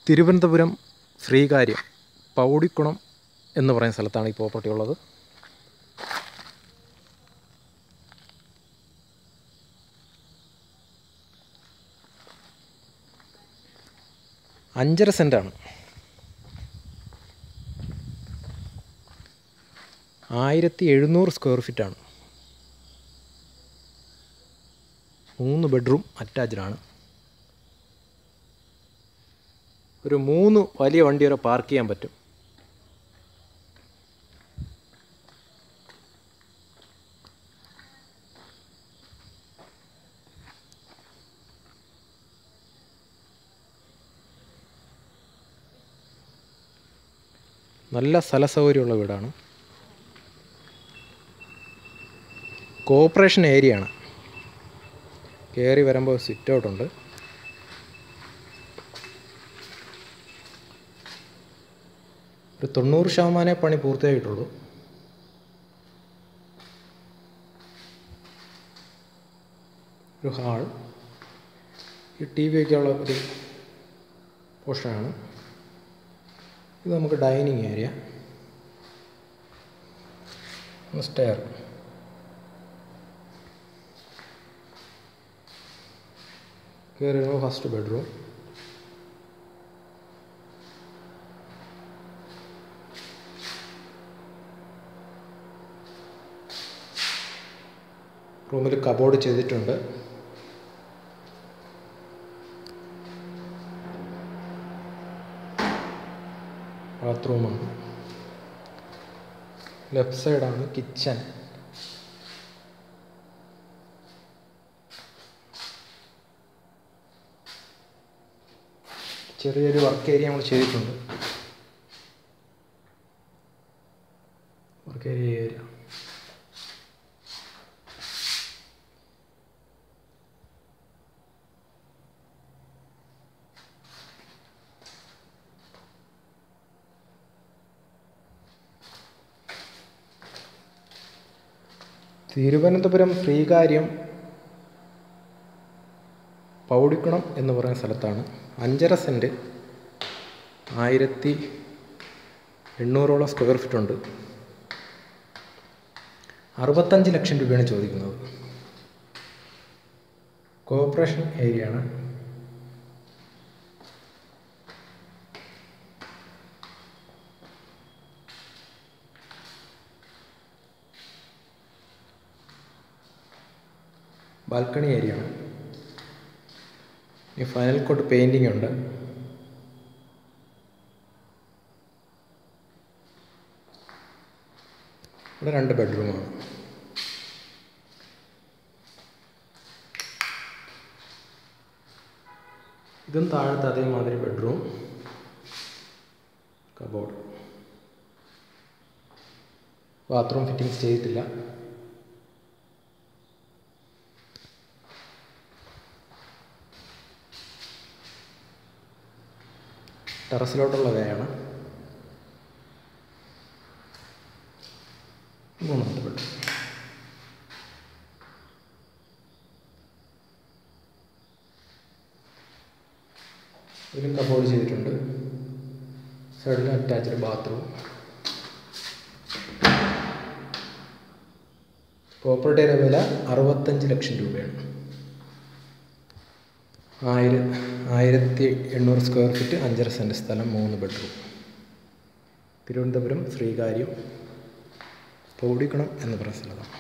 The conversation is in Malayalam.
തിരുവനന്തപുരം ശ്രീകാര്യം പൗടിക്കുണം എന്ന് പറയുന്ന സ്ഥലത്താണ് ഈ പ്രോപ്പർട്ടി ഉള്ളത്. അഞ്ചര സെൻറ്റാണ്. 1700 സ്ക്വയർ ഫീറ്റാണ്. 3 ബെഡ്റൂം അറ്റാച്ച്ഡാണ്. ഒരു 3 വലിയ വണ്ടി വരെ പാർക്ക് ചെയ്യാൻ പറ്റും. നല്ല സ്ഥല സൗകര്യമുള്ള വീടാണ്. കോർപ്പറേഷൻ ഏരിയയാണ്. കയറി വരുമ്പോൾ സിറ്റ് ഔട്ടുണ്ട്. ഒരു 90% പണി പൂർത്തിയായിട്ടുള്ളൂ. ഒരു ഹാൾ, ഈ TV വയ്ക്കാനുള്ള ഒരു പോർഷനാണ്. ഇത് നമുക്ക് ഡൈനിങ് ഏരിയ, സ്റ്റെയർ. കയറി വരുമ്പോൾ ഫസ്റ്റ് ബെഡ്റൂം. റൂമിൽ കബോർഡ് ചെയ്തിട്ടുണ്ട്. ബാത്റൂമാണ്. ലെഫ്റ്റ് സൈഡാണ് കിച്ചൺ. ചെറിയൊരു വർക്ക് ഏരിയ നമ്മൾ ചെയ്തിട്ടുണ്ട്. വർക്ക് ഏരിയ തിരുവനന്തപുരം ശ്രീകാര്യം പൗടിക്കുണം എന്ന് പറയുന്ന സ്ഥലത്താണ്. 5.5 സെൻറ്റ്, 1800 സ്ക്വയർ ഫീറ്റ് ഉണ്ട്. 65 ലക്ഷം രൂപയാണ് ചോദിക്കുന്നത്. കോർപ്പറേഷൻ ഏരിയയാണ്. ബാൽക്കണി ഏരിയയാണ്. ഈ ഫൈനൽ കോട്ട് പെയിൻറ്റിംഗ് ഉണ്ട്. ഇവിടെ 2 ബെഡ്റൂമാണ്. ഇതും താഴത്തെ അതേമാതിരി ബെഡ്റൂം, കബോർഡ്. ബാത്റൂം ഫിറ്റിങ്സ് ചെയ്തിട്ടില്ല. ടെറസിലോട്ടുള്ള വേയാണ്. 3ാമത്തെ ബെഡ്റൂം. ഇതിലും കബോർഡ് ചെയ്തിട്ടുണ്ട്. സൈഡിൽ അറ്റാച്ച്ഡ് ബാത്റൂം. പ്രോപ്പർട്ടിയുടെ വില 65 ലക്ഷം രൂപയാണ്. 1800 സ്ക്വയർ ഫീറ്റ്, 5.5 സെൻറ്റ് സ്ഥലം, 3 ബെഡ്റൂം. തിരുവനന്തപുരം ശ്രീകാര്യം പൗടിക്കുണം എന്ന് പറയുന്ന സ്ഥലമാണ്.